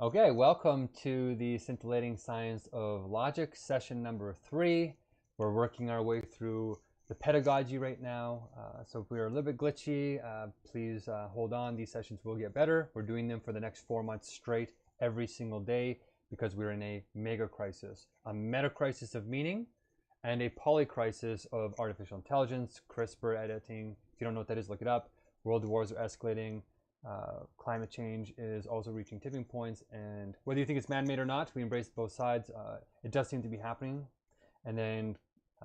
Okay, welcome to the Scintillating Science of Logic, session number 3. We're working our way through the pedagogy right now. So if we are a little bit glitchy, please hold on. These sessions will get better. We're doing them for the next 4 months straight, every single day, because we're in a mega crisis, a meta crisis of meaning, and a poly crisis of artificial intelligence, CRISPR editing. If you don't know what that is, look it up. World wars are escalating. Climate change is also reaching tipping points, and whether you think it's man-made or not, we embrace both sides. It does seem to be happening. And then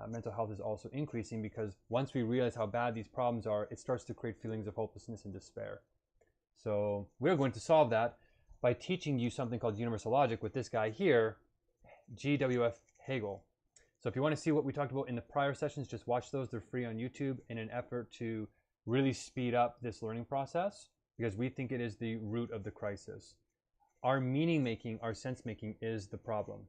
mental health is also increasing, because once we realize how bad these problems are, it starts to create feelings of hopelessness and despair. So we're going to solve that by teaching you something called universal logic with this guy here, GWF Hegel. So if you want to see what we talked about in the prior sessions, just watch those. They're free on YouTube in an effort to really speed up this learning process, because we think it is the root of the crisis. Our meaning making, our sense making is the problem.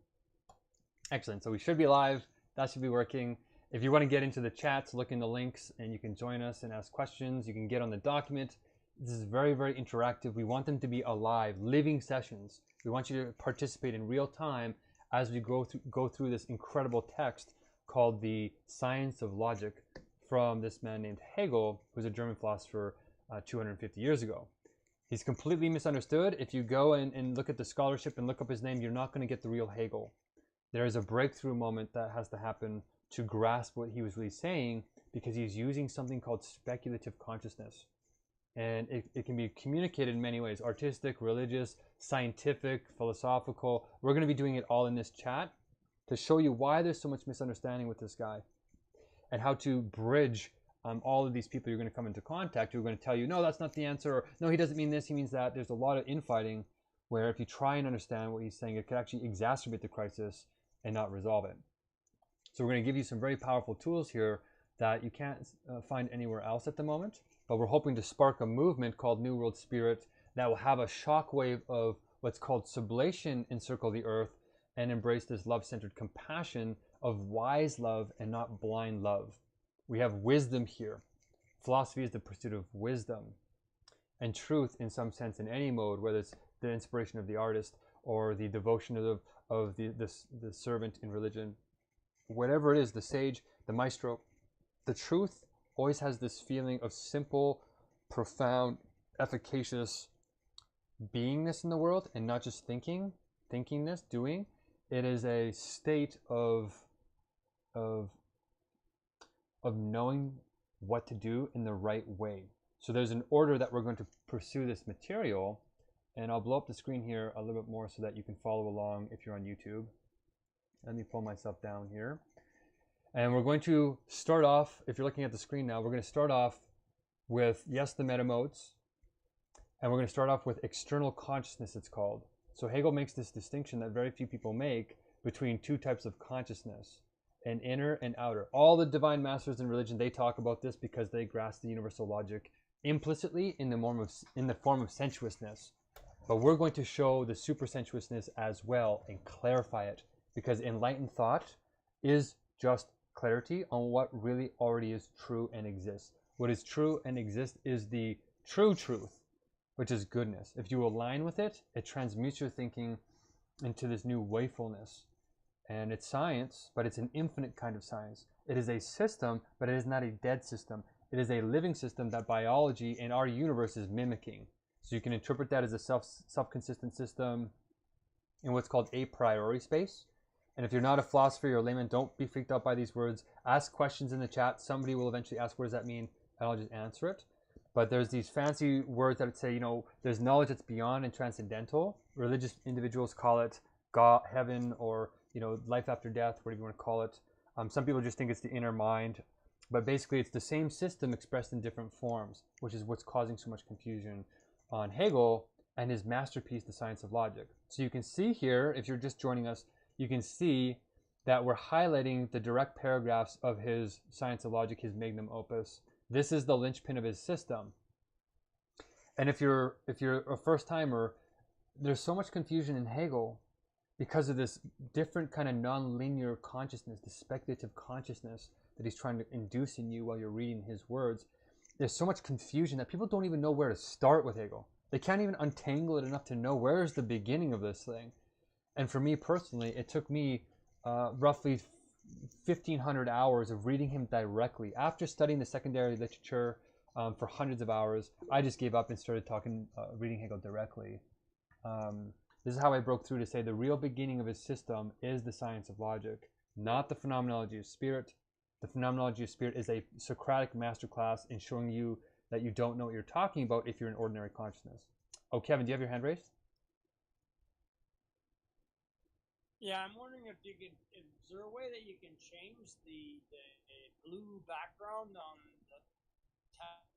Excellent. So we should be live. That should be working. If you want to get into the chats, look in the links and you can join us and ask questions. You can get on the document. This is very, very interactive. We want them to be alive, living sessions. We want you to participate in real time as we go through this incredible text called The Science of Logic from this man named Hegel, who's a German philosopher 250 years ago. He's completely misunderstood. If you go and look at the scholarship and look up his name, you're not going to get the real Hegel. There is a breakthrough moment that has to happen to grasp what he was really saying, because he's using something called speculative consciousness. And it can be communicated in many ways: artistic, religious, scientific, philosophical. We're going to be doing it all in this chat to show you why there's so much misunderstanding with this guy, and how to bridge all of these people you're going to come into contact who are going to tell you, no, that's not the answer, or no, he doesn't mean this, he means that. There's a lot of infighting where if you try and understand what he's saying, it could actually exacerbate the crisis and not resolve it. So we're going to give you some very powerful tools here that you can't find anywhere else at the moment, but we're hoping to spark a movement called New World Spirit that will have a shockwave of what's called sublation encircle the earth and embrace this love-centered compassion of wise love and not blind love. We have wisdom here. Philosophy is the pursuit of wisdom and truth in some sense in any mode, whether it's the inspiration of the artist or the devotion of the servant in religion. Whatever it is, the sage, the maestro, the truth always has this feeling of simple, profound, efficacious beingness in the world, and not just thinkingness, doing. It is a state of knowing what to do in the right way. So there's an order that we're going to pursue this material, and I'll blow up the screen here a little bit more so that you can follow along if you're on YouTube. Let me pull myself down here. And we're going to start off, if you're looking at the screen now, we're going to start off with, yes, the metamodes, and we're going to start off with external consciousness, it's called. So Hegel makes this distinction that very few people make between two types of consciousness: an inner and outer. All the divine masters in religion, they talk about this because they grasp the universal logic implicitly in the form of sensuousness. But we're going to show the super sensuousness as well and clarify it, because enlightened thought is just clarity on what really already is true and exists. What is true and exists is the true truth, which is goodness. If you align with it, it transmutes your thinking into this new wayfulness. And it's science, but it's an infinite kind of science. It is a system, but it is not a dead system. It is a living system that biology and our universe is mimicking. So you can interpret that as a self-consistent system in what's called a priori space. And if you're not a philosopher or a layman, don't be freaked out by these words. Ask questions in the chat. Somebody will eventually ask, what does that mean? And I'll just answer it. But there's these fancy words that say, there's knowledge that's beyond and transcendental. Religious individuals call it God, heaven, or life after death, whatever you want to call it. Some people just think it's the inner mind, but basically it's the same system expressed in different forms, which is what's causing so much confusion on Hegel and his masterpiece, The Science of Logic. So you can see here, if you're just joining us, you can see that we're highlighting the direct paragraphs of his Science of Logic, his magnum opus. This is the linchpin of his system. And if you're a first timer, there's so much confusion in Hegel because of this different kind of non-linear consciousness, the speculative consciousness that he's trying to induce in you while you're reading his words. There's so much confusion that people don't even know where to start with Hegel. They can't even untangle it enough to know where's the beginning of this thing. And for me personally, it took me roughly 1,500 hours of reading him directly. After studying the secondary literature for hundreds of hours, I just gave up and started reading Hegel directly. This is how I broke through to say the real beginning of his system is the science of logic, not the phenomenology of spirit. The phenomenology of spirit is a Socratic masterclass in showing you that you don't know what you're talking about if you're in ordinary consciousness. Oh, Kevin, do you have your hand raised? Yeah, I'm wondering if is there a way that you can change the blue background on the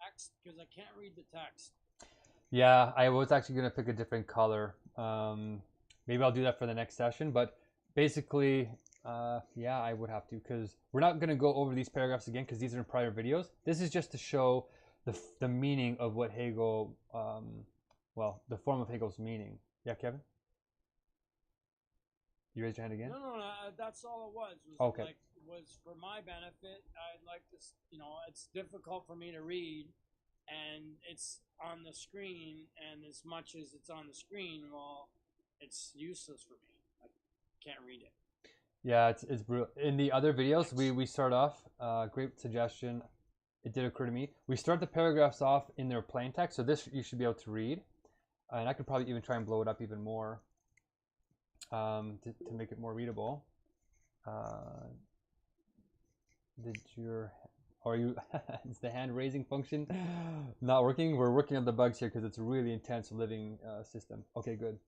text? Because I can't read the text. Yeah, I was actually going to pick a different color. Maybe I'll do that for the next session, but basically, yeah, I would have to, because we're not going to go over these paragraphs again because these are in prior videos. This is just to show the meaning of what Hegel, well, the form of Hegel's meaning. Yeah, Kevin? You raised your hand again? No, that's all it was. Okay. Like, was for my benefit. I'd like to, it's difficult for me to read, and it's on the screen, and as much as it's on the screen, well, it's useless for me. I can't read it. Yeah, it's brutal. In the other videos, we start off, great suggestion. It did occur to me. We start the paragraphs off in their plain text, so this you should be able to read. And I could probably even try and blow it up even more to make it more readable. Is the hand raising function not working? We're working on the bugs here because it's a really intense living system. Okay, good.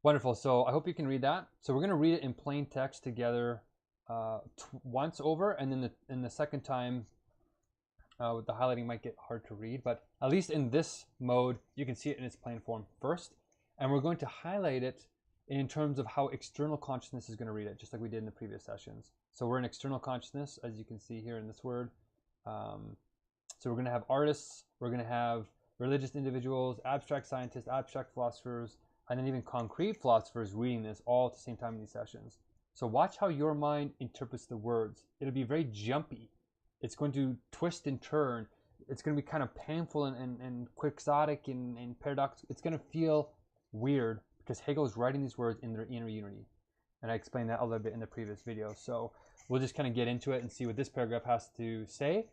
Wonderful. So I hope you can read that. So we're going to read it in plain text together once over, and then in the second time, the highlighting might get hard to read, but at least in this mode, you can see it in its plain form first. And we're going to highlight it in terms of how external consciousness is going to read it, just like we did in the previous sessions. So we're in external consciousness, as you can see here in this word. So we're going to have artists, we're going to have religious individuals, abstract scientists, abstract philosophers, and then even concrete philosophers reading this all at the same time in these sessions. So watch how your mind interprets the words. It'll be very jumpy. It's going to twist and turn. It's going to be kind of painful and quixotic and paradoxical. It's going to feel weird because Hegel is writing these words in their inner unity. And I explained that a little bit in the previous video. So we'll just kind of get into it and see what this paragraph has to say.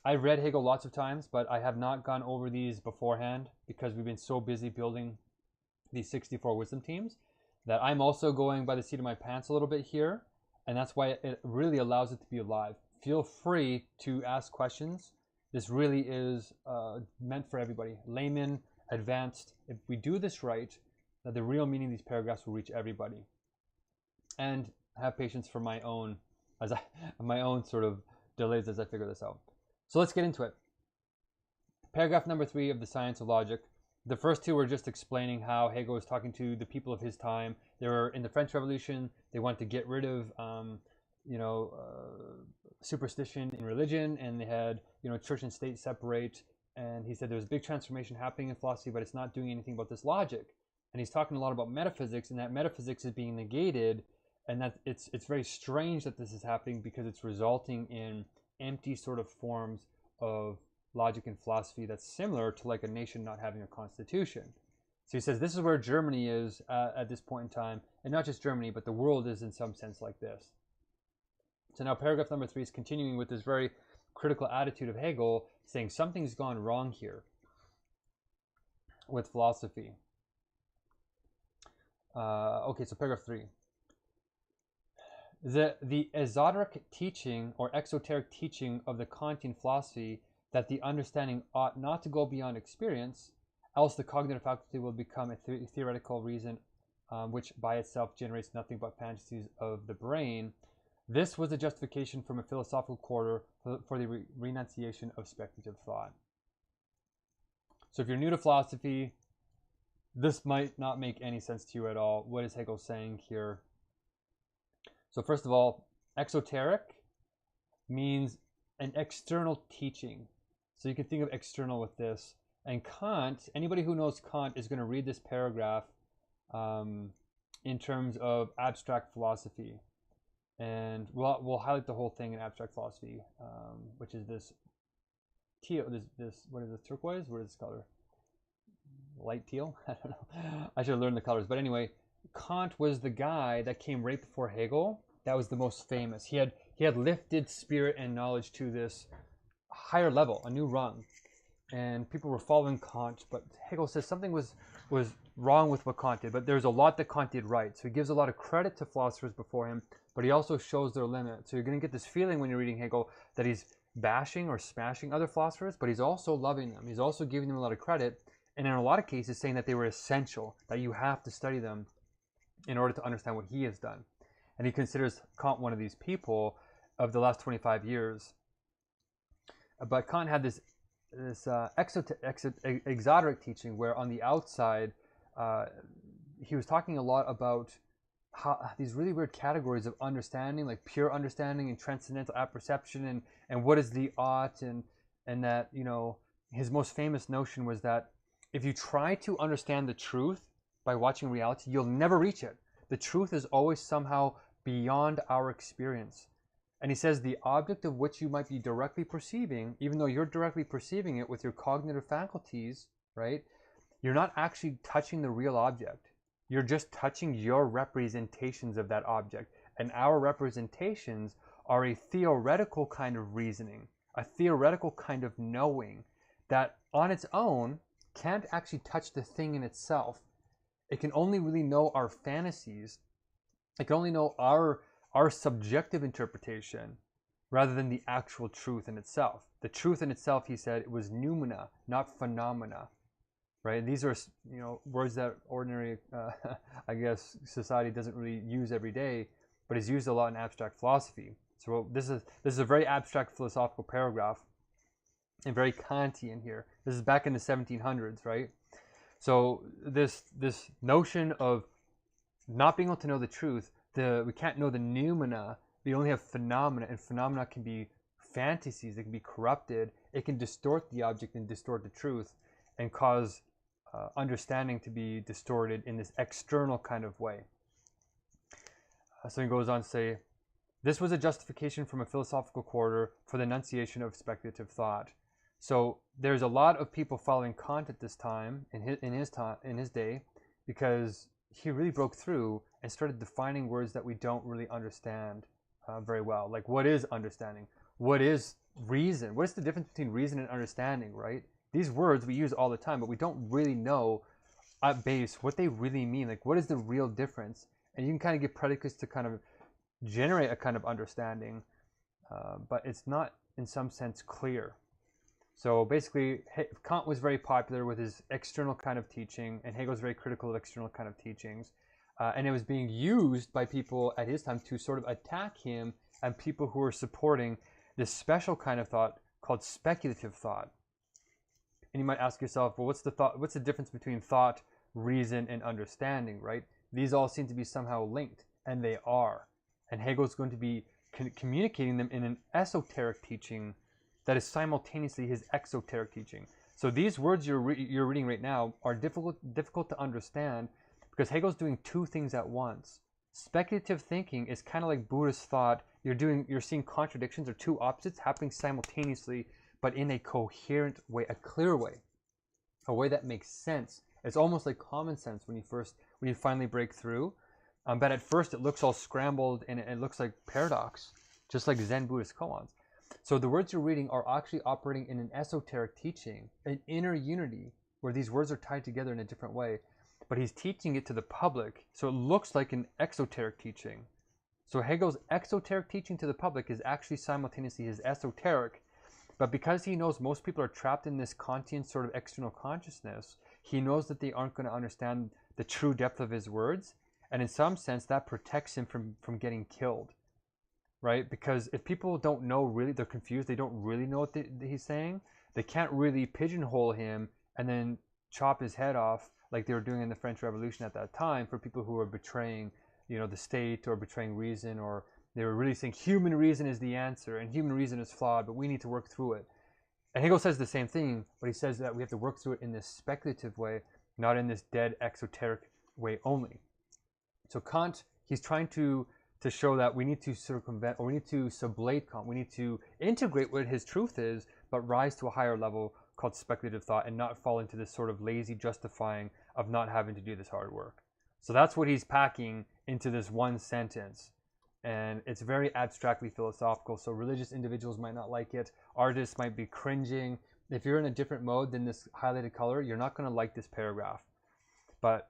I've read Hegel lots of times, but I have not gone over these beforehand because we've been so busy building these 64 wisdom teams that I'm also going by the seat of my pants a little bit here. And that's why it really allows it to be alive. Feel free to ask questions. This really is meant for everybody, layman, advanced. If we do this right, the real meaning of these paragraphs will reach everybody. And have patience for my own sort of delays as I figure this out. So let's get into it. Paragraph number 3 of the Science of Logic. The first two were just explaining how Hegel was talking to the people of his time. They were in the French Revolution. They wanted to get rid of, superstition in religion, and they had, church and state separate. And he said there's a big transformation happening in philosophy, but it's not doing anything about this logic. And he's talking a lot about metaphysics, and that metaphysics is being negated, and that it's very strange that this is happening because it's resulting in empty sort of forms of logic and philosophy that's similar to like a nation not having a constitution. So he says this is where Germany is at this point in time, and not just Germany, but the world is in some sense like this. So now paragraph number 3 is continuing with this very critical attitude of Hegel, saying something's gone wrong here with philosophy. Okay, so paragraph 3. The esoteric teaching or exoteric teaching of the Kantian philosophy that the understanding ought not to go beyond experience, else the cognitive faculty will become a theoretical reason which by itself generates nothing but fantasies of the brain. This was a justification from a philosophical quarter for the renunciation of speculative thought. So if you're new to philosophy, this might not make any sense to you at all. What is Hegel saying here? So first of all, exoteric means an external teaching. So you can think of external with this. And Kant, anybody who knows Kant is going to read this paragraph in terms of abstract philosophy. And we'll highlight the whole thing in abstract philosophy, which is this teal, this what is this, turquoise? What is this color? light teal. I don't know. I should have learned the colors. But anyway, Kant was the guy that came right before Hegel. That was the most famous. He had lifted spirit and knowledge to this higher level, a new rung, and people were following Kant. But Hegel says something was wrong with what Kant did. But there's a lot that Kant did right. So he gives a lot of credit to philosophers before him, but he also shows their limit. So you're going to get this feeling when you're reading Hegel that he's bashing or smashing other philosophers, but he's also loving them. He's also giving them a lot of credit, and in a lot of cases saying that they were essential, that you have to study them in order to understand what he has done. And he considers Kant one of these people of the last 25 years. But Kant had this exoteric teaching where on the outside he was talking a lot about how these really weird categories of understanding, like pure understanding and transcendental apperception, and what is the ought, and that, you know, his most famous notion was that if you try to understand the truth by watching reality, you'll never reach it. The truth is always somehow beyond our experience. And he says the object of which you might be directly perceiving, even though you're directly perceiving it with your cognitive faculties, right? You're not actually touching the real object. You're just touching your representations of that object. And our representations are a theoretical kind of reasoning, a theoretical kind of knowing that on its own can't actually touch the thing in itself. It can only really know our fantasies. It can only know our subjective interpretation rather than the actual truth in itself. The truth in itself, he said, it was noumena, not phenomena. Right? These are, you know, words that ordinary, I guess, society doesn't really use every day, but is used a lot in abstract philosophy. So this is a very abstract philosophical paragraph, and very Kantian here. This is back in the 1700s, right? So this notion of not being able to know the truth, we can't know the noumena. We only have phenomena, and phenomena can be fantasies. They can be corrupted. It can distort the object and distort the truth, and cause understanding to be distorted in this external kind of way. So he goes on to say, this was a justification from a philosophical quarter for the enunciation of speculative thought. So there's a lot of people following Kant at this time, in his day, because he really broke through and started defining words that we don't really understand very well. Like, what is understanding? What is reason? What is the difference between reason and understanding, right? These words we use all the time, but we don't really know at base what they really mean. Like, what is the real difference? And you can kind of give predicates to kind of generate a kind of understanding, but it's not in some sense clear. So basically, Kant was very popular with his external kind of teaching, and Hegel was very critical of external kind of teachings. And it was being used by people at his time to sort of attack him and people who were supporting this special kind of thought called speculative thought. And you might ask yourself, well, what's the difference between thought, reason, and understanding, right? These all seem to be somehow linked, and they are. And Hegel's going to be communicating them in an esoteric teaching that is simultaneously his exoteric teaching. So these words you're reading right now are difficult to understand because Hegel's doing two things at once. Speculative thinking is kind of like Buddhist thought. You're seeing contradictions or two opposites happening simultaneously, but in a coherent way, a clear way, a way that makes sense. It's almost like common sense when you finally break through. But at first it looks all scrambled and it looks like paradox, just like Zen Buddhist koans. So the words you're reading are actually operating in an esoteric teaching, an inner unity, where these words are tied together in a different way. But he's teaching it to the public, so it looks like an exoteric teaching. So Hegel's exoteric teaching to the public is actually simultaneously his esoteric. But because he knows most people are trapped in this Kantian sort of external consciousness, he knows that they aren't going to understand the true depth of his words. And in some sense, that protects him from getting killed, right? Because if people don't know really, they're confused, they don't really know what he's saying, they can't really pigeonhole him and then chop his head off like they were doing in the French Revolution at that time for people who were betraying, you know, the state or betraying reason, or they were really saying human reason is the answer and human reason is flawed, but we need to work through it. And Hegel says the same thing, but he says that we have to work through it in this speculative way, not in this dead exoteric way only. So Kant, he's trying to show that we need to circumvent, or we need to sublate Kant. We need to integrate what his truth is, but rise to a higher level called speculative thought and not fall into this sort of lazy justifying of not having to do this hard work. So that's what he's packing into this one sentence. And it's very abstractly philosophical, so religious individuals might not like it. Artists might be cringing. If you're in a different mode than this highlighted color, you're not going to like this paragraph. But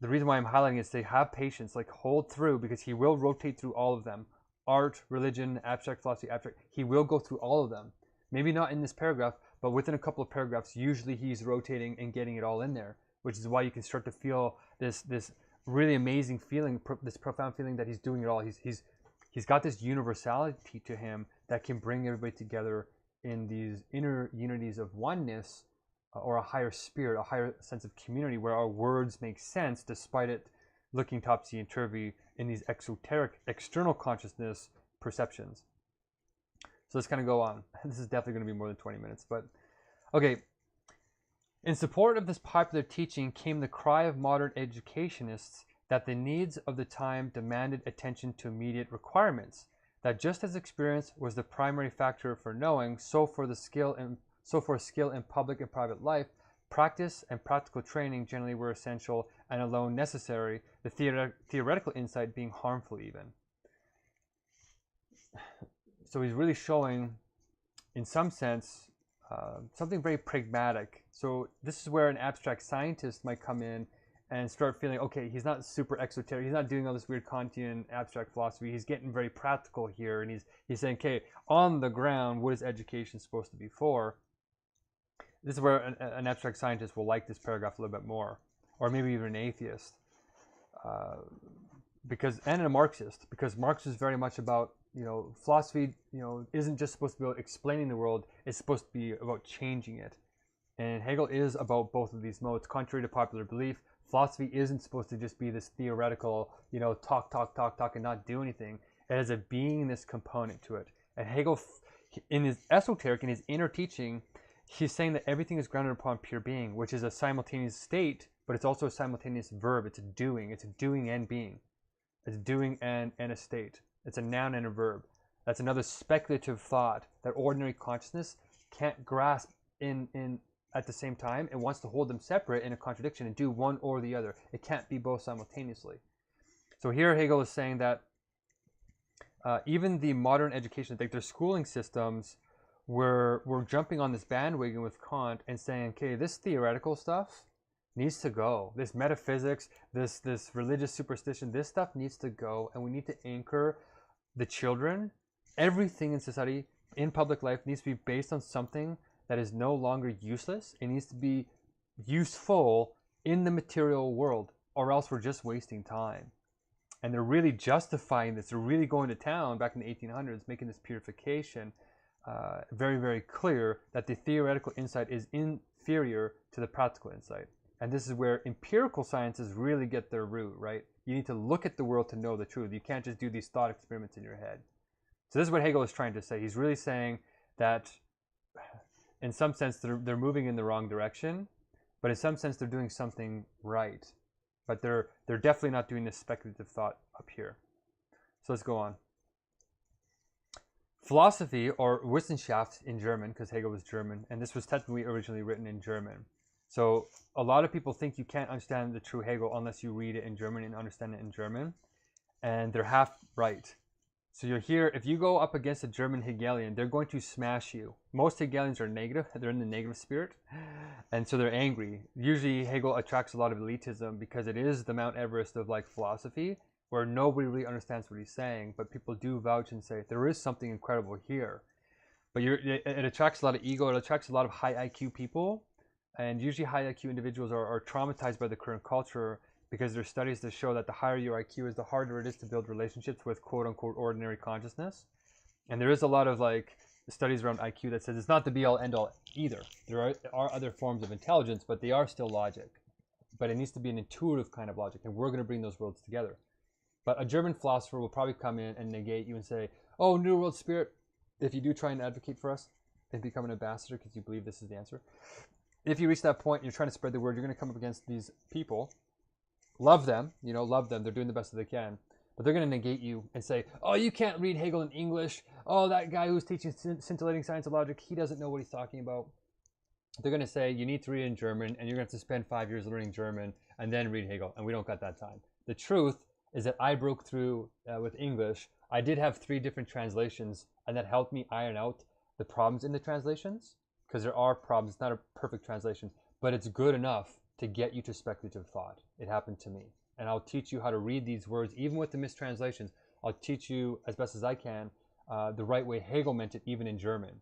the reason why I'm highlighting is to have patience, like hold through, because he will rotate through all of them. Art, religion, abstract philosophy, abstract. He will go through all of them. Maybe not in this paragraph, but within a couple of paragraphs, usually he's rotating and getting it all in there, which is why you can start to feel this really amazing feeling, this profound feeling that he's doing it all. He's got this universality to him that can bring everybody together in these inner unities of oneness, or a higher spirit, a higher sense of community where our words make sense despite it looking topsy-turvy in these exoteric external consciousness perceptions. So let's kind of go on. This is definitely going to be more than 20 minutes, but okay. In support of this popular teaching came the cry of modern educationists that the needs of the time demanded attention to immediate requirements, that just as experience was the primary factor for knowing, so for skill in public and private life, practice and practical training generally were essential and alone necessary, the theoretical insight being harmful even. So he's really showing, in some sense, something very pragmatic. So this is where an abstract scientist might come in and start feeling, okay, he's not super exoteric, he's not doing all this weird Kantian abstract philosophy, he's getting very practical here, and he's saying, okay, on the ground, what is education supposed to be for? This is where an abstract scientist will like this paragraph a little bit more, or maybe even an atheist, and a Marxist, because Marx is very much about, philosophy, isn't just supposed to be about explaining the world, it's supposed to be about changing it. And Hegel is about both of these modes. Contrary to popular belief, philosophy isn't supposed to just be this theoretical, talk and not do anything. It has a beingness component to it. And Hegel, in his esoteric, in his inner teaching, he's saying that everything is grounded upon pure being, which is a simultaneous state, but it's also a simultaneous verb. It's a doing. It's a doing and being. It's doing and a state. It's a noun and a verb. That's another speculative thought that ordinary consciousness can't grasp in at the same time. It wants to hold them separate in a contradiction and do one or the other. It can't be both simultaneously. So here Hegel is saying that even the modern education, like their schooling systems, were jumping on this bandwagon with Kant and saying, okay, this theoretical stuff needs to go. This metaphysics, this religious superstition, this stuff needs to go, and we need to anchor the children. Everything in society, in public life, needs to be based on something that is no longer useless. It needs to be useful in the material world, or else we're just wasting time. And they're really justifying this. They're really going to town back in the 1800s, making this purification very, very clear that the theoretical insight is inferior to the practical insight. And this is where empirical sciences really get their root, right? You need to look at the world to know the truth. You can't just do these thought experiments in your head. So this is what Hegel is trying to say. He's really saying that in some sense they're moving in the wrong direction, but in some sense they're doing something right. But they're definitely not doing this speculative thought up here. So let's go on. Philosophy, or Wissenschaft in German, because Hegel was German, and this was technically originally written in German. So a lot of people think you can't understand the true Hegel unless you read it in German and understand it in German, and they're half right. So you'll hear, if you go up against a German Hegelian, they're going to smash you. Most Hegelians are negative, they're in the negative spirit, and so they're angry. Usually Hegel attracts a lot of elitism because it is the Mount Everest of like philosophy, where nobody really understands what he's saying, but people do vouch and say, there is something incredible here. But it attracts a lot of ego, it attracts a lot of high IQ people, and usually high IQ individuals are traumatized by the current culture because there are studies that show that the higher your IQ is, the harder it is to build relationships with quote-unquote ordinary consciousness. And there is a lot of like studies around IQ that says it's not the be-all end-all either. There are other forms of intelligence, but they are still logic. But it needs to be an intuitive kind of logic, and we're going to bring those worlds together. But a German philosopher will probably come in and negate you and say, oh, New World Spirit, if you do try and advocate for us and become an ambassador because you believe this is the answer, if you reach that point and you're trying to spread the word, you're going to come up against these people. Love them, love them. They're doing the best that they can. But they're going to negate you and say, oh, you can't read Hegel in English. Oh, that guy who's teaching scintillating science of logic, he doesn't know what he's talking about. they're going to say you need to read in German, and you're going to have to spend 5 years learning German and then read Hegel, and we don't got that time. The truth is that I broke through with English. I did have 3 different translations, and that helped me iron out the problems in the translations, because there are problems. It's not a perfect translation, but it's good enough to get you to speculative thought. It happened to me. And I'll teach you how to read these words, even with the mistranslations. I'll teach you, as best as I can, the right way Hegel meant it, even in German.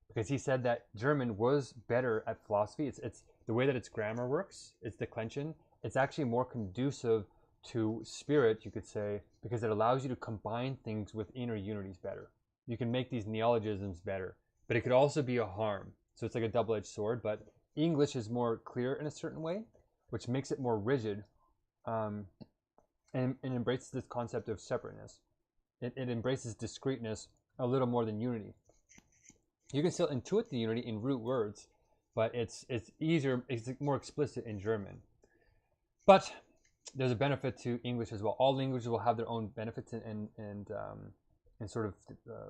Because he said that German was better at philosophy. It's the way that its grammar works, its declension. It's actually more conducive to spirit, you could say, because it allows you to combine things with inner unities better. You can make these neologisms better, but it could also be a harm. So it's like a double-edged sword, but English is more clear in a certain way, which makes it more rigid, and embraces this concept of separateness. It embraces discreteness a little more than unity. You can still intuit the unity in root words, but it's easier, it's more explicit in German. But there's a benefit to English as well. All languages will have their own benefits and sort of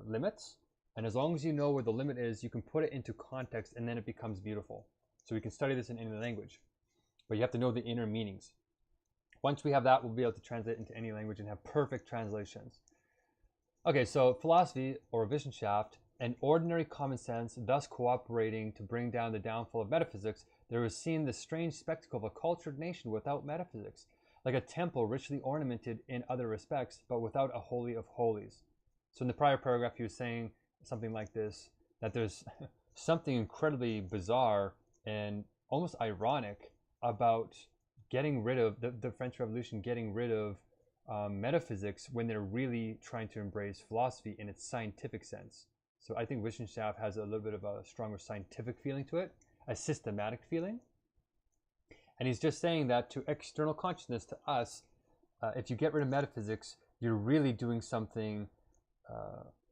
limits. And as long as you know where the limit is, you can put it into context, and then it becomes beautiful. So we can study this in any language, but you have to know the inner meanings. Once we have that, we'll be able to translate into any language and have perfect translations. Okay, so philosophy, or Wissenschaft, and ordinary common sense, thus cooperating to bring down the downfall of metaphysics, there was seen the strange spectacle of a cultured nation without metaphysics, like a temple richly ornamented in other respects, but without a holy of holies. So in the prior paragraph, he was saying something like this, that there's something incredibly bizarre and almost ironic about getting rid of the French Revolution, getting rid of metaphysics when they're really trying to embrace philosophy in its scientific sense. So I think Wissenschaft has a little bit of a stronger scientific feeling to it, a systematic feeling. And he's just saying that to external consciousness, to us, if you get rid of metaphysics, you're really doing something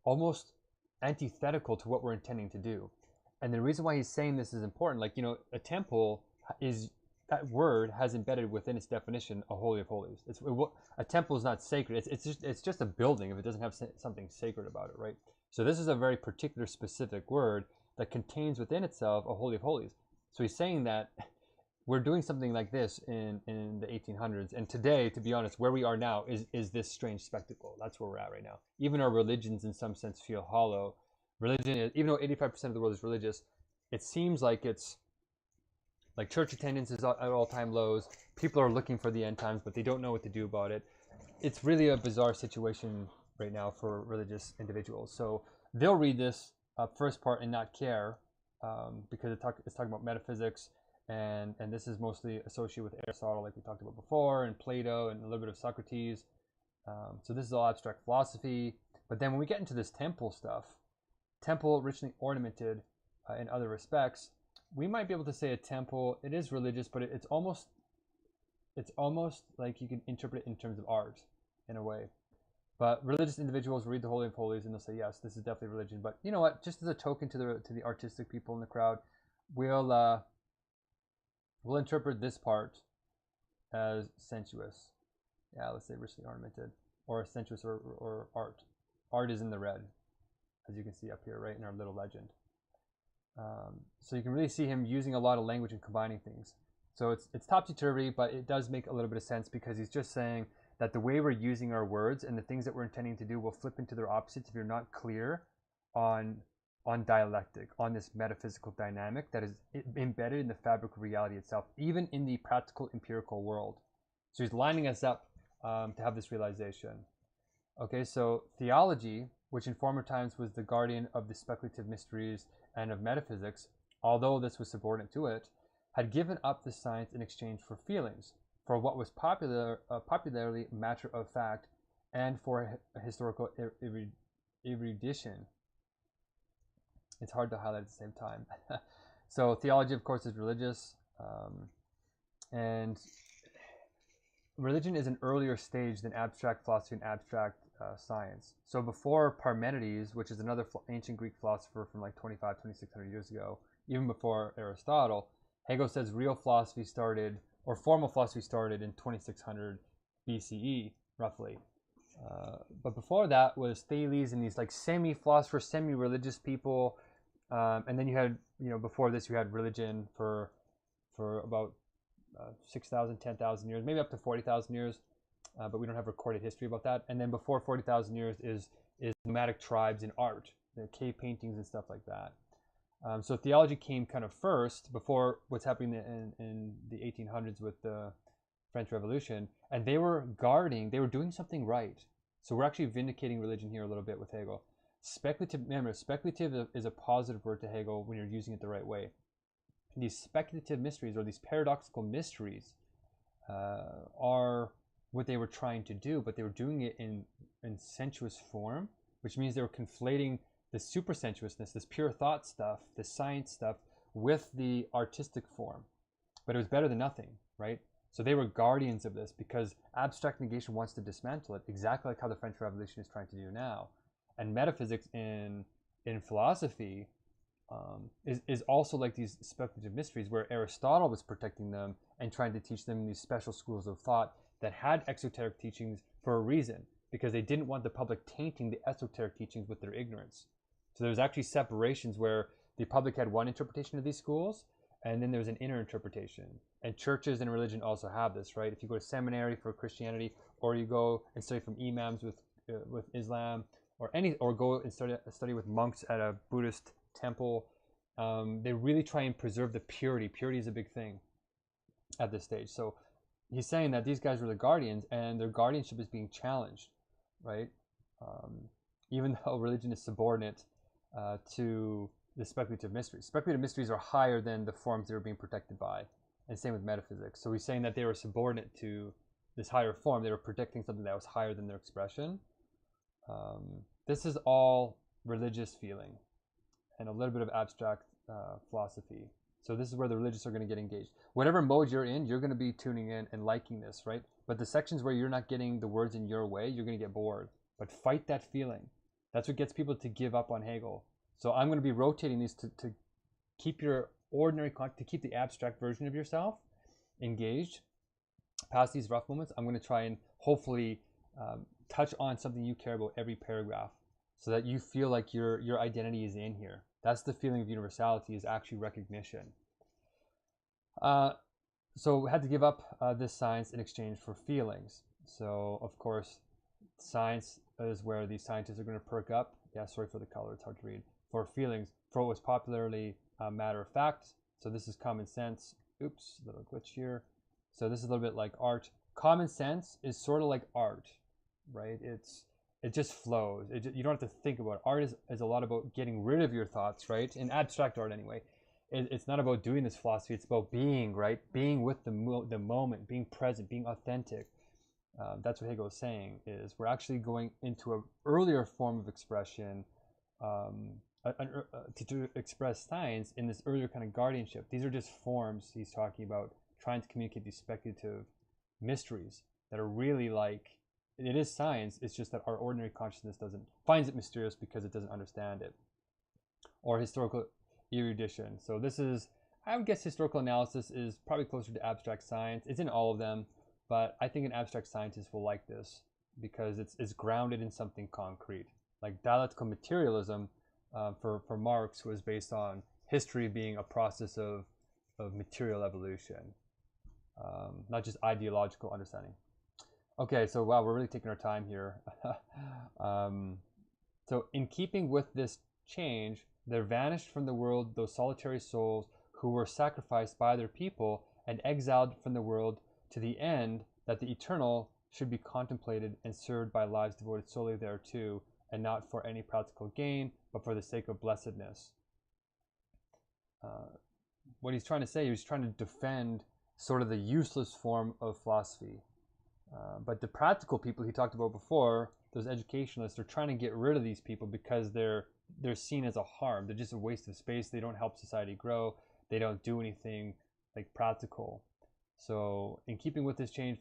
almost antithetical to what we're intending to do. And the reason why he's saying this is important, like, you know, a temple is, that word has embedded within its definition a holy of holies. A temple is not sacred. It's just a building if it doesn't have something sacred about it, right? So this is a very particular, specific word that contains within itself a holy of holies. So he's saying that we're doing something like this in the 1800s, and today, to be honest, where we are now is this strange spectacle. That's where we're at right now. Even our religions, in some sense, feel hollow. Religion is, even though 85% of the world is religious, it seems like it's like church attendance is at all-time lows. People are looking for the end times, but they don't know what to do about it. It's really a bizarre situation right now for religious individuals. So they'll read this first part and not care, because it's talking about metaphysics, and this is mostly associated with Aristotle, like we talked about before, and Plato, and a little bit of Socrates. So this is all abstract philosophy. But then when we get into this temple stuff, temple richly ornamented in other respects, we might be able to say a temple, it is religious, but it's almost like you can interpret it in terms of art, in a way. But religious individuals read the Holy of Holies and they'll say, yes, this is definitely religion. But you know what? Just as a token to the artistic people in the crowd, we'll interpret this part as sensuous. Yeah, let's say richly ornamented, or sensuous, or art. Art is in the red, as you can see up here, right, in our little legend. So you can really see him using a lot of language and combining things. So it's topsy-turvy, but it does make a little bit of sense, because he's just saying that the way we're using our words and the things that we're intending to do will flip into their opposites if you're not clear on dialectic, on this metaphysical dynamic that is embedded in the fabric of reality itself, even in the practical empirical world. So he's lining us up to have this realization. Okay, so theology, which in former times was the guardian of the speculative mysteries and of metaphysics, although this was subordinate to it, had given up the science in exchange for feelings, for what was popularly matter of fact, and for historical erudition. It's hard to highlight at the same time. So theology, of course, is religious, and religion is an earlier stage than abstract philosophy and abstract science. So before Parmenides, which is another ancient Greek philosopher from like 2,600 years ago, even before Aristotle, Hegel says real philosophy started, or formal philosophy started in 2600 BCE, roughly. But before that was Thales and these like semi-philosophers, semi-religious people And then you had, before this, you had religion for about 6,000, 10,000 years, maybe up to 40,000 years, but we don't have recorded history about that. And then before 40,000 years is nomadic tribes in art, cave paintings and stuff like that. So theology came kind of first before what's happening in the 1800s with the French Revolution, and they were doing something right. So we're actually vindicating religion here a little bit with Hegel. Speculative, remember, speculative is a positive word to Hegel when you're using it the right way. And these speculative mysteries, or these paradoxical mysteries, are what they were trying to do, but they were doing it in sensuous form, which means they were conflating the supersensuousness, this pure thought stuff, this science stuff, with the artistic form. But it was better than nothing, right? So they were guardians of this because abstract negation wants to dismantle it, exactly like how the French Revolution is trying to do now. And metaphysics in philosophy is also like these speculative mysteries, where Aristotle was protecting them and trying to teach them these special schools of thought that had exoteric teachings for a reason, because they didn't want the public tainting the esoteric teachings with their ignorance. So there's actually separations where the public had one interpretation of these schools, and then there's an inner interpretation. And churches and religion also have this, right? If you go to seminary for Christianity, or you go and study from imams with Islam, or go and study with monks at a Buddhist temple, they really try and preserve the purity. Purity is a big thing at this stage. So he's saying that these guys were the guardians, and their guardianship is being challenged, right? Even though religion is subordinate to the speculative mysteries. Speculative mysteries are higher than the forms they were being protected by, and same with metaphysics. So he's saying that they were subordinate to this higher form. They were protecting something that was higher than their expression. This is all religious feeling and a little bit of abstract philosophy. So this is where the religious are going to get engaged. Whatever mode you're in, you're going to be tuning in and liking this, right? But the sections where you're not getting the words in your way, you're going to get bored. But fight that feeling. That's what gets people to give up on Hegel. So I'm going to be rotating these to keep your ordinary, to keep the abstract version of yourself engaged. Past these rough moments, I'm going to try and hopefully touch on something you care about every paragraph, so that you feel like your identity is in here. That's the feeling of universality, is actually recognition. So we had to give up this science in exchange for feelings. So of course, science is where these scientists are going to perk up. Yeah, sorry for the color, it's hard to read. For feelings, for what was popularly matter of fact. So this is common sense. Oops, a little glitch here. So this is a little bit like art. Common sense is sort of like art, right? It just flows. You don't have to think about it. Art is a lot about getting rid of your thoughts, right? In abstract art anyway. It's not about doing this philosophy. It's about being, right? Being with the moment, being present, being authentic. That's what Hegel is saying, is we're actually going into an earlier form of expression to express science in this earlier kind of guardianship. These are just forms he's talking about, trying to communicate these speculative mysteries that are really like, it is science, it's just that our ordinary consciousness finds it mysterious because it doesn't understand it. Or historical erudition. So this is, I would guess historical analysis is probably closer to abstract science. It's in all of them, but I think an abstract scientist will like this because it's grounded in something concrete. Like dialectical materialism for Marx was based on history being a process of material evolution, not just ideological understanding. Okay, so wow, we're really taking our time here. So in keeping with this change, there vanished from the world those solitary souls who were sacrificed by their people and exiled from the world, to the end that the eternal should be contemplated and served by lives devoted solely thereto, and not for any practical gain, but for the sake of blessedness. What he's trying to say, he's trying to defend sort of the useless form of philosophy. But the practical people he talked about before, those educationalists, are trying to get rid of these people because they're seen as a harm. They're just a waste of space. They don't help society grow. They don't do anything like practical. So in keeping with this change,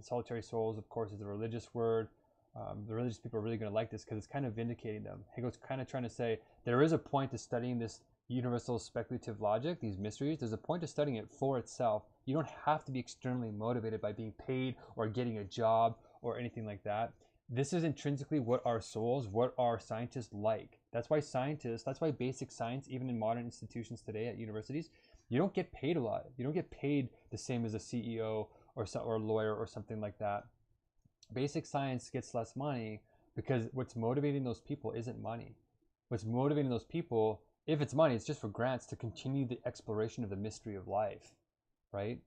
solitary souls, of course, is a religious word. The religious people are really going to like this because it's kind of vindicating them. Hegel's kind of trying to say there is a point to studying this universal speculative logic, these mysteries. There's a point to studying it for itself. You don't have to be externally motivated by being paid or getting a job or anything like that. This is intrinsically what our souls, what our scientists like. That's why scientists, that's why basic science, even in modern institutions today at universities, you don't get paid a lot. You don't get paid the same as a CEO or a lawyer or something like that. Basic science gets less money because what's motivating those people isn't money. What's motivating those people, if it's money, it's just for grants to continue the exploration of the mystery of life, right?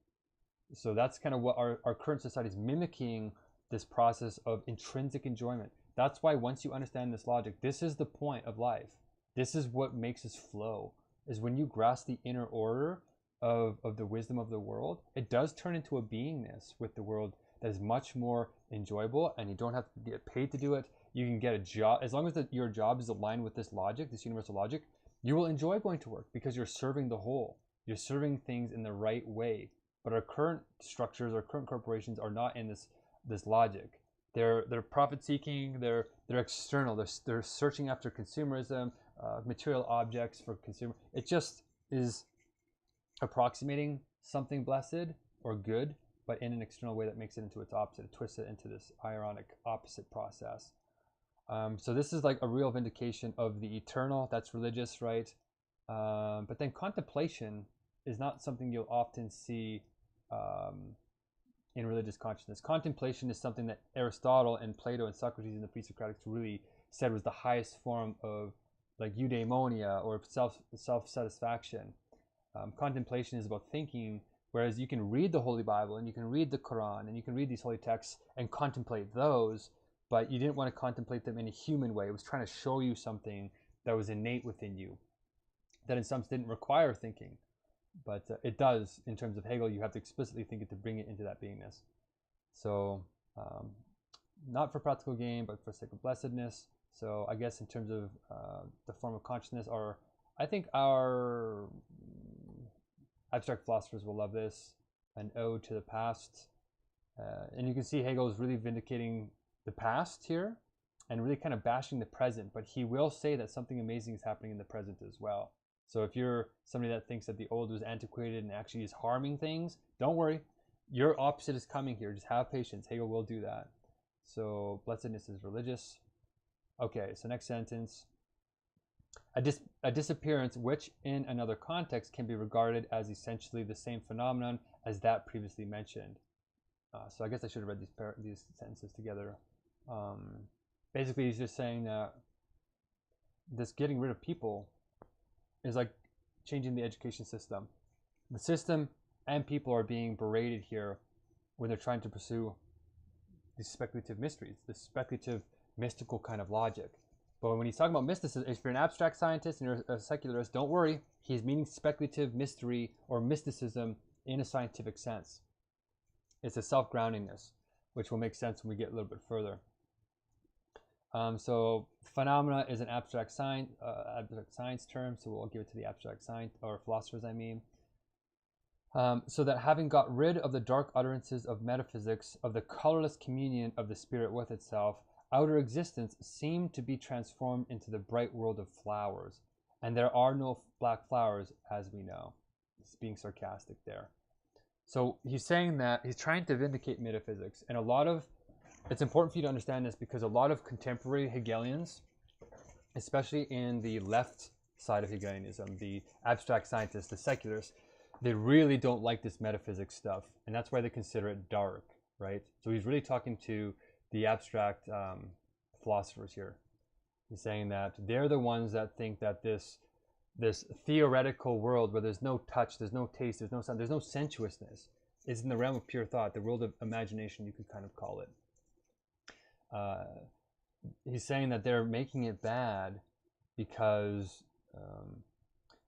So that's kind of what our current society is mimicking, this process of intrinsic enjoyment. That's why once you understand this logic, this is the point of life. This is what makes us flow, is when you grasp the inner order of the wisdom of the world, it does turn into a beingness with the world that is much more enjoyable, and you don't have to get paid to do it. You can get a job, as long as your job is aligned with this logic, this universal logic, you will enjoy going to work because you're serving the whole. You're serving things in the right way. But our current structures, our current corporations are not in this logic. They're profit seeking. They're external. They're searching after consumerism, material objects for consumer. It just is approximating something blessed or good, but in an external way that makes it into its opposite. It twists it into this ironic opposite process. So this is like a real vindication of the eternal. That's religious, right? But then contemplation is not something you'll often see in religious consciousness. Contemplation is something that Aristotle and Plato and Socrates and the pre-Socratics really said was the highest form of like eudaimonia or self-satisfaction. Contemplation is about thinking, whereas you can read the Holy Bible and you can read the Quran and you can read these holy texts and contemplate those, but you didn't want to contemplate them in a human way. It was trying to show you something that was innate within you, that in some sense didn't require thinking. But it does, in terms of Hegel, you have to explicitly think it to bring it into that beingness. So, not for practical gain, but for sake of blessedness. So I guess in terms of the form of consciousness, or I think our abstract philosophers will love this, an ode to the past. And you can see Hegel is really vindicating the past here and really kind of bashing the present, but he will say that something amazing is happening in the present as well. So if you're somebody that thinks that the old was antiquated and actually is harming things, don't worry. Your opposite is coming here. Just have patience. Hegel will do that. So blessedness is religious. Okay, so next sentence. A disappearance which in another context can be regarded as essentially the same phenomenon as that previously mentioned. So I guess I should have read these sentences together. Basically, he's just saying that this getting rid of people is like changing the education system. The system and people are being berated here when they're trying to pursue these speculative mysteries, this speculative mystical kind of logic. But when he's talking about mysticism, if you're an abstract scientist and you're a secularist, don't worry. He's meaning speculative mystery or mysticism in a scientific sense. It's a self-groundingness, which will make sense when we get a little bit further. So phenomena is an abstract science term, so we'll give it to the abstract science, or philosophers, I mean. So that having got rid of the dark utterances of metaphysics, of the colorless communion of the spirit with itself, outer existence seemed to be transformed into the bright world of flowers. And there are no black flowers, as we know. He's being sarcastic there. So he's saying that he's trying to vindicate metaphysics, and it's important for you to understand this because a lot of contemporary Hegelians, especially in the left side of Hegelianism, the abstract scientists, the secularists, they really don't like this metaphysics stuff, and that's why they consider it dark, right? So he's really talking to the abstract philosophers here. He's saying that they're the ones that think that this theoretical world where there's no touch, there's no taste, there's no sound, there's no sensuousness, is in the realm of pure thought, the world of imagination, you could kind of call it. He's saying that they're making it bad because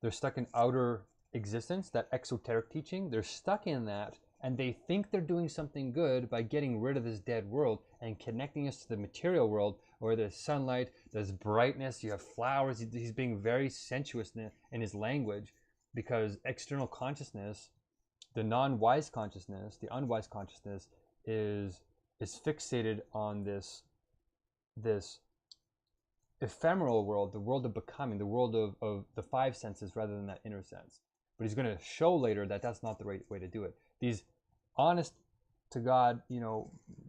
they're stuck in outer existence, that exoteric teaching. They're stuck in that, and they think they're doing something good by getting rid of this dead world and connecting us to the material world where there's sunlight, there's brightness, you have flowers. He's being very sensuous in his language because external consciousness, the non-wise consciousness, the unwise consciousness is fixated on this ephemeral world, the world of becoming, the world of the five senses rather than that inner sense. But he's going to show later that that's not the right way to do it. These honest to God,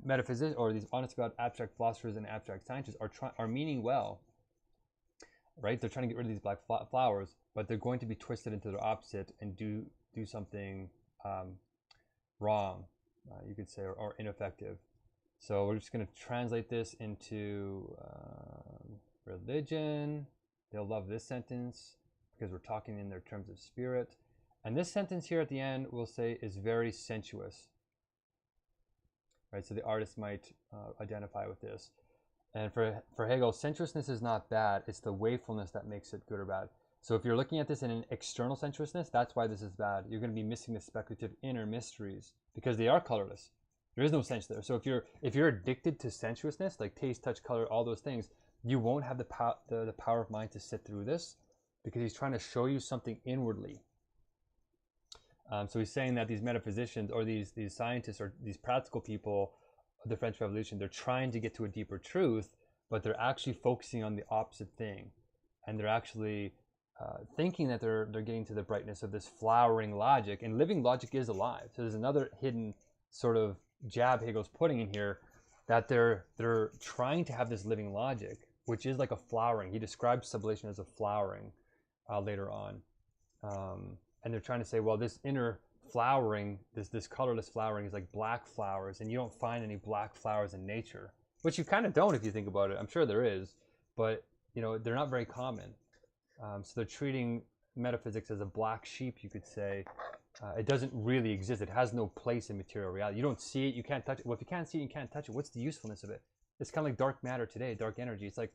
metaphysics, or these honest to God abstract philosophers and abstract scientists are meaning well. right? They're trying to get rid of these black flowers, but they're going to be twisted into their opposite and do something wrong, you could say, or ineffective. So we're just going to translate this into religion. They'll love this sentence because we're talking in their terms of spirit. And this sentence here at the end, we'll say, is very sensuous. Right, so the artist might identify with this. And for Hegel, sensuousness is not bad. It's the wakefulness that makes it good or bad. So if you're looking at this in an external sensuousness, that's why this is bad. You're going to be missing the speculative inner mysteries because they are colorless. There is no sense there. So if you're addicted to sensuousness, like taste, touch, color, all those things, you won't have the power of mind to sit through this because he's trying to show you something inwardly. So he's saying that these metaphysicians or these scientists or these practical people of the French Revolution, they're trying to get to a deeper truth, but they're actually focusing on the opposite thing. And they're actually thinking that they're getting to the brightness of this flowering logic. And living logic is alive. So there's another hidden sort of jab Hegel's putting in here, that they're trying to have this living logic, which is like a flowering. He describes sublation as a flowering later on. And they're trying to say, well, this inner flowering, this colorless flowering is like black flowers, and you don't find any black flowers in nature, which you kind of don't if you think about it. I'm sure there is, but you know, they're not very common. So they're treating metaphysics as a black sheep, you could say. It doesn't really exist. It has no place in material reality. You don't see it, you can't touch it. Well, if you can't see it, you can't touch it. What's the usefulness of it? It's kind of like dark matter today, dark energy. It's like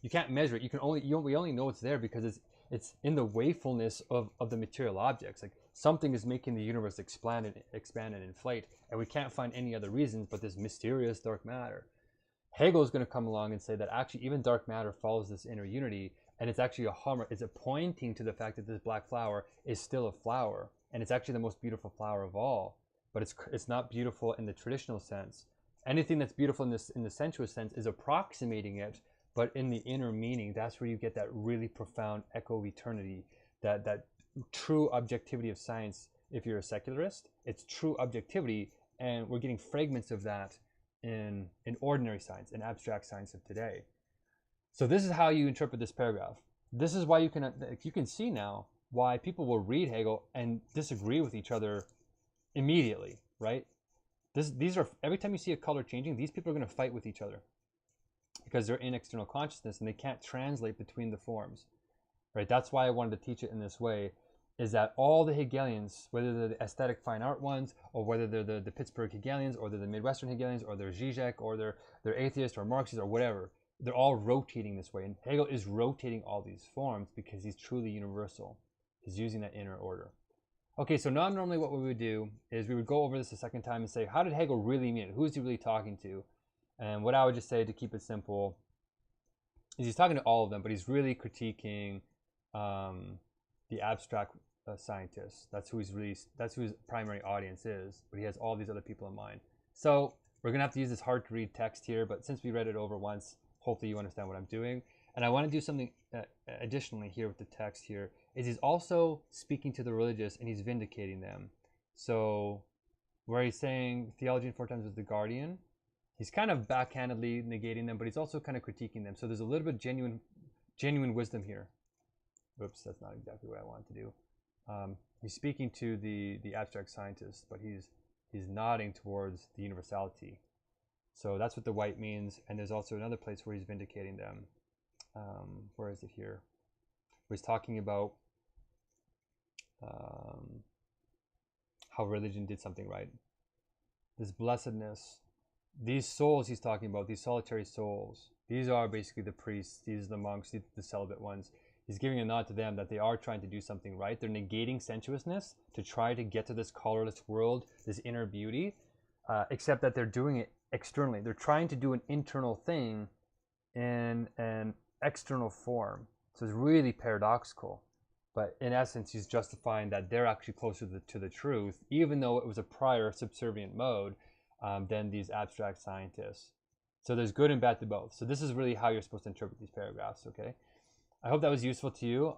you can't measure it. We only know it's there because it's in the wakefulness of the material objects. Like something is making the universe expand and inflate, and we can't find any other reasons but this mysterious dark matter. Hegel is going to come along and say that actually even dark matter follows this inner unity, and it's actually a hallmark. It's pointing to the fact that this black flower is still a flower, and it's actually the most beautiful flower of all. But it's not beautiful in the traditional sense. Anything that's beautiful in the sensuous sense is approximating it, but in the inner meaning, that's where you get that really profound echo of eternity, that true objectivity of science. If you're a secularist, it's true objectivity, and we're getting fragments of that in ordinary science, in abstract science of today. So this is how you interpret this paragraph. This is why you can see now why people will read Hegel and disagree with each other immediately, right? These are, every time you see a color changing, these people are going to fight with each other, because they're in external consciousness and they can't translate between the forms, right? That's why I wanted to teach it in this way, is that all the Hegelians, whether they're the aesthetic fine art ones, or whether they're the Pittsburgh Hegelians, or they're the Midwestern Hegelians, or they're Zizek, or they're atheists or Marxists or whatever, they're all rotating this way. And Hegel is rotating all these forms because he's truly universal. He's using that inner order. Okay, so now normally what we would do is we would go over this a second time and say, how did Hegel really mean it? Who is he really talking to? And what I would just say, to keep it simple, is he's talking to all of them, but he's really critiquing the abstract scientists. That's who his primary audience is, but he has all these other people in mind. So we're gonna have to use this hard to read text here, but since we read it over once, hopefully you understand what I'm doing. And I want to do something additionally here with the text here, is he's also speaking to the religious and he's vindicating them. So where he's saying theology in four times is the guardian, he's kind of backhandedly negating them, but he's also kind of critiquing them. So there's a little bit of genuine wisdom here. Oops, that's not exactly what I wanted to do. He's speaking to the abstract scientists, but he's nodding towards the universality. So that's what the white means. And there's also another place where he's vindicating them. Where is it here? Where he's talking about how religion did something right. This blessedness, these souls he's talking about, these solitary souls, these are basically the priests, these are the monks, the celibate ones. He's giving a nod to them that they are trying to do something right. They're negating sensuousness to try to get to this colorless world, this inner beauty, except that they're doing it externally. They're trying to do an internal thing in an external form. So it's really paradoxical. But in essence, he's justifying that they're actually closer to the truth, even though it was a prior subservient mode than these abstract scientists. So there's good and bad to both. So this is really how you're supposed to interpret these paragraphs, okay? I hope that was useful to you.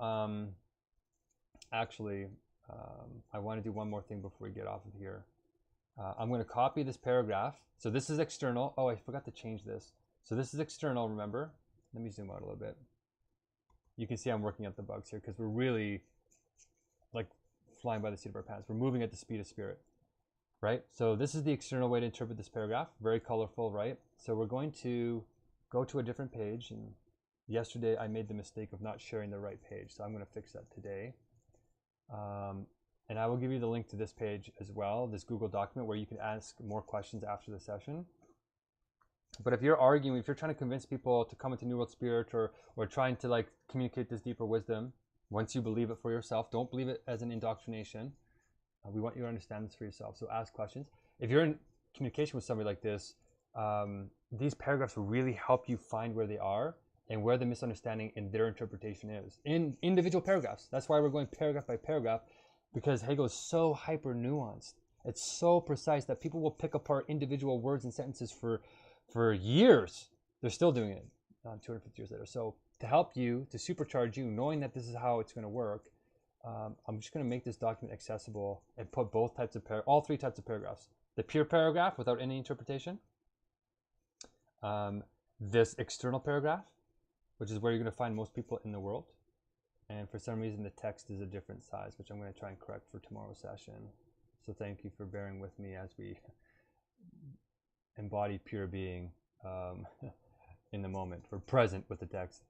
Actually, I want to do one more thing before we get off of here. I'm going to copy this paragraph. So this is external. Oh, I forgot to change this. So this is external, remember? Let me zoom out a little bit. You can see I'm working out the bugs here because we're really like flying by the seat of our pants. We're moving at the speed of spirit, right? So this is the external way to interpret this paragraph. Very colorful, right? So we're going to go to a different page. And yesterday I made the mistake of not sharing the right page. So I'm going to fix that today. And I will give you the link to this page as well, this Google document where you can ask more questions after the session. But if you're arguing, if you're trying to convince people to come into New World Spirit or trying to like communicate this deeper wisdom, once you believe it for yourself, don't believe it as an indoctrination. We want you to understand this for yourself. So ask questions. If you're in communication with somebody like this, these paragraphs will really help you find where they are and where the misunderstanding in their interpretation is in individual paragraphs. That's why we're going paragraph by paragraph, because Hegel is so hyper nuanced. It's so precise that people will pick apart individual words and sentences for years. They're still doing it 250 years later. So to help you, to supercharge you, knowing that this is how it's going to work, I'm just going to make this document accessible and put both types of all three types of paragraphs. The pure paragraph without any interpretation. This external paragraph, which is where you're going to find most people in the world. And for some reason, the text is a different size, which I'm going to try and correct for tomorrow's session. So thank you for bearing with me as we embody pure being in the moment. We're present with the text.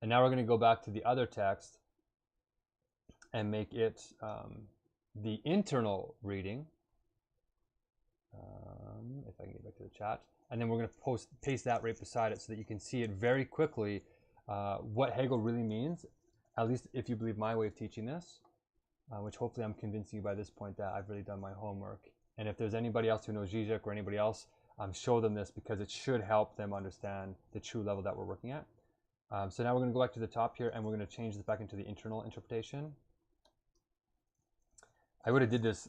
And now we're going to go back to the other text and make it the internal reading. If I can get back to the chat. And then we're going to paste that right beside it so that you can see it very quickly what Hegel really means, at least if you believe my way of teaching this, which hopefully I'm convincing you by this point that I've really done my homework. And if there's anybody else who knows Zizek or anybody else, show them this because it should help them understand the true level that we're working at. So now we're going to go back to the top here and we're going to change this back into the internal interpretation. I would have did this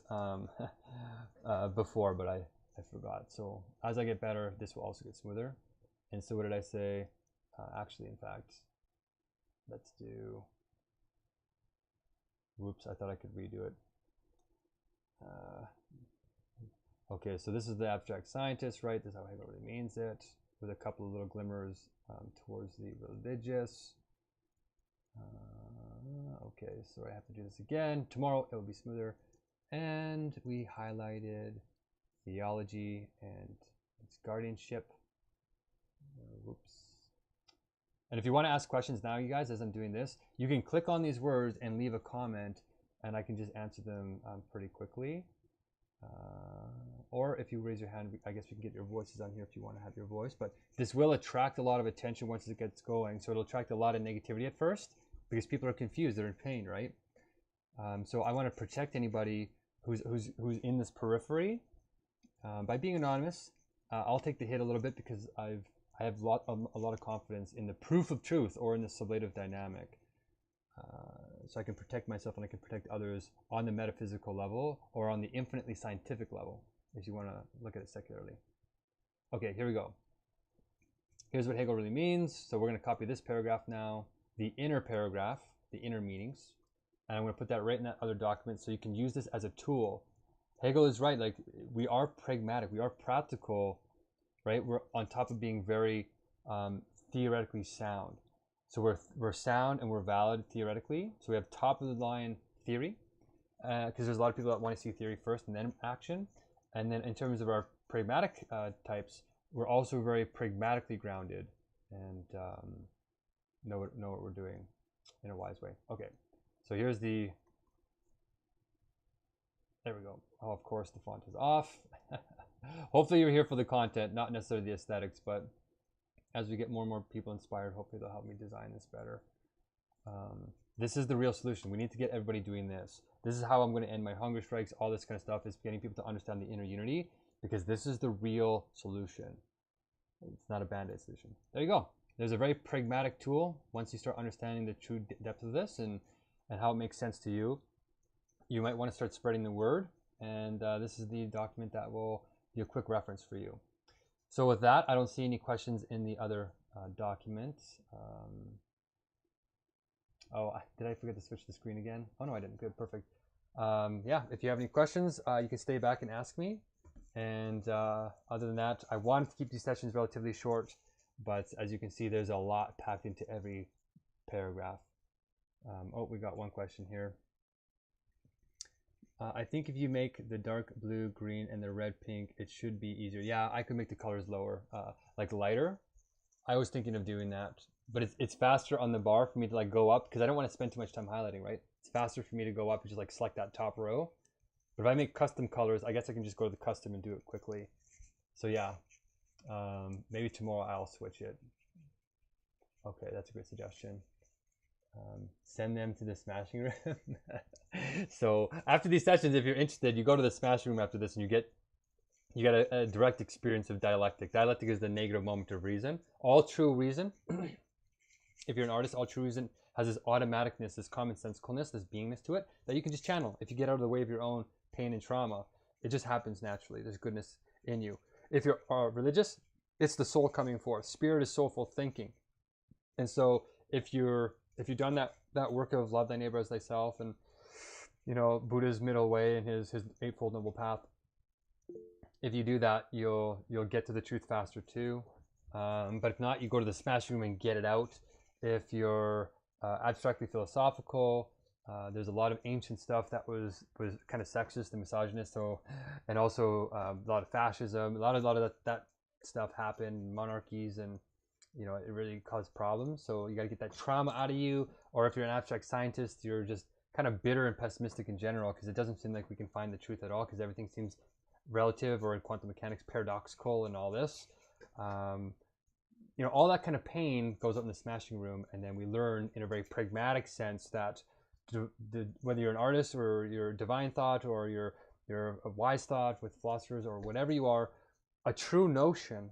before, but I forgot. So as I get better, this will also get smoother. And so what did I say? Actually, in fact, let's do, whoops, I thought I could redo it. Okay, so this is the abstract scientist, right? This is how Hegel really means it, with a couple of little glimmers towards the religious. Okay, so I have to do this again. Tomorrow it will be smoother. And we highlighted theology and its guardianship. Whoops. And if you want to ask questions now, you guys, as I'm doing this, you can click on these words and leave a comment, and I can just answer them pretty quickly. Or if you raise your hand, I guess we can get your voices on here if you want to have your voice. But this will attract a lot of attention once it gets going. So it'll attract a lot of negativity at first because people are confused. They're in pain, right? So I want to protect anybody who's in this periphery by being anonymous. I'll take the hit a little bit because I have a lot of confidence in the proof of truth or in the sublative dynamic. So I can protect myself and I can protect others on the metaphysical level or on the infinitely scientific level, if you want to look at it secularly. Okay, here we go. Here's what Hegel really means. So we're going to copy this paragraph now, the inner paragraph, the inner meanings. And I'm going to put that right in that other document so you can use this as a tool. Hegel is right. Like, we are pragmatic. We are practical, right? We're on top of being very theoretically sound. So we're sound and we're valid theoretically. So we have top of the line theory, because there's a lot of people that want to see theory first and then action. And then in terms of our pragmatic types, we're also very pragmatically grounded and know what we're doing in a wise way. Okay, so here's the, there we go. Oh, of course the font is off. Hopefully you're here for the content, not necessarily the aesthetics, but as we get more and more people inspired, hopefully they'll help me design this better. This is the real solution. We need to get everybody doing this. This is how I'm going to end my hunger strikes, all this kind of stuff, is getting people to understand the inner unity, because this is the real solution. It's not a band-aid solution. There you go. There's a very pragmatic tool. Once you start understanding the true depth of this and how it makes sense to you, you might want to start spreading the word. And this is the document that will be a quick reference for you. So with that, I don't see any questions in the other documents. Oh, did I forget to switch the screen again? Oh no, I didn't. Good, perfect. Yeah, if you have any questions, you can stay back and ask me. And other than that, I wanted to keep these sessions relatively short, but as you can see, there's a lot packed into every paragraph. Oh, we got one question here. I think if you make the dark blue, green, and the red, pink, it should be easier. Yeah, I could make the colors lower, like lighter. I was thinking of doing that, but it's faster on the bar for me to like go up because I don't want to spend too much time highlighting, right? It's faster for me to go up and just like select that top row. But if I make custom colors, I guess I can just go to the custom and do it quickly. So yeah, maybe tomorrow I'll switch it. Okay, that's a great suggestion. Send them to the smashing room. So after these sessions, if you're interested, you go to the smashing room after this and you get a direct experience of dialectic. Dialectic is the negative moment of reason. All true reason, if you're an artist, all true reason has this automaticness, this commonsensicalness, this beingness to it that you can just channel. If you get out of the way of your own pain and trauma, it just happens naturally. There's goodness in you. If you're religious, it's the soul coming forth. Spirit is soulful thinking. And so if you've done that work of love thy neighbor as thyself, and Buddha's middle way and his eightfold noble path, if you do that, you'll get to the truth faster too. But if not, you go to the smash room and get it out. If you're abstractly philosophical, there's a lot of ancient stuff that was kind of sexist and misogynist, and also a lot of fascism, a lot of that stuff happened, monarchies, and it really caused problems. So you got to get that trauma out of you. Or if you're an abstract scientist, you're just kind of bitter and pessimistic in general because it doesn't seem like we can find the truth at all because everything seems relative, or in quantum mechanics paradoxical, and all this. All that kind of pain goes up in the smashing room, and then we learn in a very pragmatic sense that whether you're an artist or you're divine thought or you're a wise thought with philosophers or whatever you are, a true notion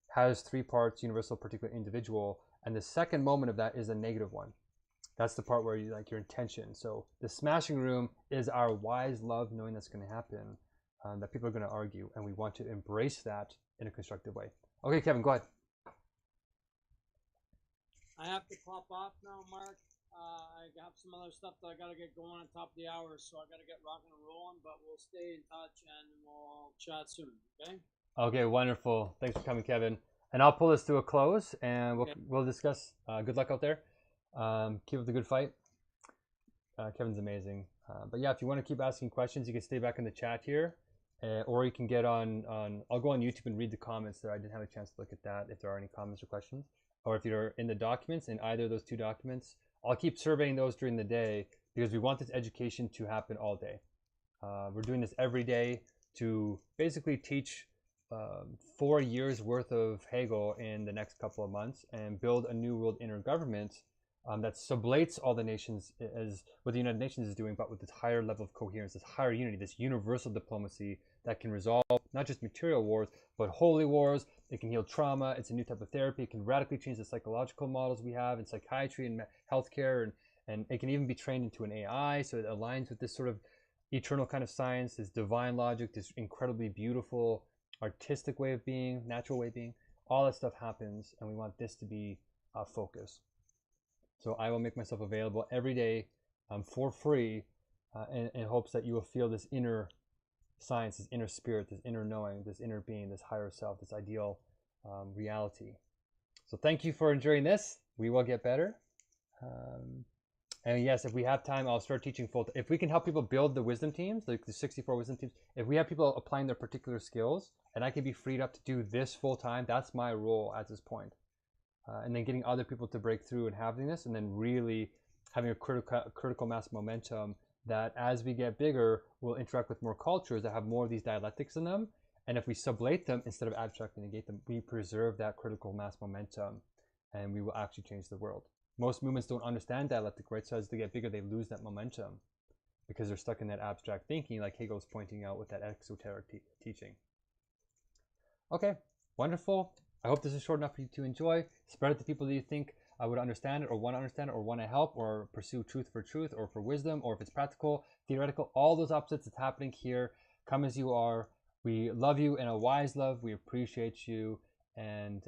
has three parts: universal, particular, individual, and the second moment of that is a negative one. That's the part where you like your intention. So the smashing room is our wise love, knowing that's going to happen, that people are going to argue, and we want to embrace that in a constructive way. Okay, Kevin, go ahead. I have to pop off now, Mark. I have some other stuff that I got to get going on top of the hour, so I got to get rocking and rolling, but we'll stay in touch and we'll chat soon, okay? Okay, wonderful. Thanks for coming, Kevin. And I'll pull this to a close, and we'll discuss. Good luck out there. Keep up the good fight. Kevin's amazing. But yeah, if you want to keep asking questions, you can stay back in the chat here, or you can get on. I'll go on YouTube and read the comments there. I didn't have a chance to look at that. If there are any comments or questions, or if you're in the documents, in either of those two documents, I'll keep surveying those during the day because we want this education to happen all day. We're doing this every day to basically teach 4 years worth of Hegel in the next couple of months and build a new world intergovernment that sublates all the nations as what the United Nations is doing, but with this higher level of coherence, this higher unity, this universal diplomacy that can resolve not just material wars, but holy wars. It can heal trauma. It's a new type of therapy. It can radically change the psychological models we have in psychiatry and healthcare, and it can even be trained into an AI, so it aligns with this sort of eternal kind of science, this divine logic, this incredibly beautiful artistic way of being, natural way of being. All that stuff happens, and we want this to be a focus. So I will make myself available every day for free in hopes that you will feel this inner science, this inner spirit, this inner knowing, this inner being, this higher self, this ideal reality. So thank you for enjoying this. We will get better. And yes, if we have time, I'll start teaching full. If we can help people build the wisdom teams, like the 64 wisdom teams, if we have people applying their particular skills, and I can be freed up to do this full time, that's my role at this point. And then getting other people to break through and having this, and then really having a critical mass momentum that as we get bigger, we'll interact with more cultures that have more of these dialectics in them. And if we sublate them instead of abstractly negate them, we preserve that critical mass momentum, and we will actually change the world. Most movements don't understand dialectic, right? So as they get bigger, they lose that momentum because they're stuck in that abstract thinking, like Hegel's pointing out with that exoteric teaching. Okay, wonderful. I hope this is short enough for you to enjoy. Spread it to people that you think would understand it, or want to understand it, or want to help, or pursue truth, or for wisdom, or if it's practical, theoretical, all those opposites that's happening here. Come as you are. We love you in a wise love. We appreciate you, and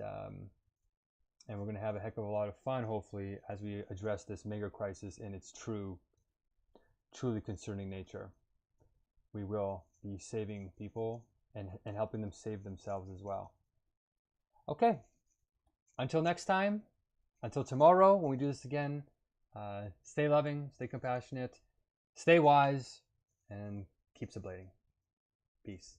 we're going to have a heck of a lot of fun, hopefully, as we address this mega crisis in its truly concerning nature. We will be saving people and helping them save themselves as well. Okay, until next time, until tomorrow when we do this again, Stay loving, stay compassionate, stay wise, and keep sublating. Peace.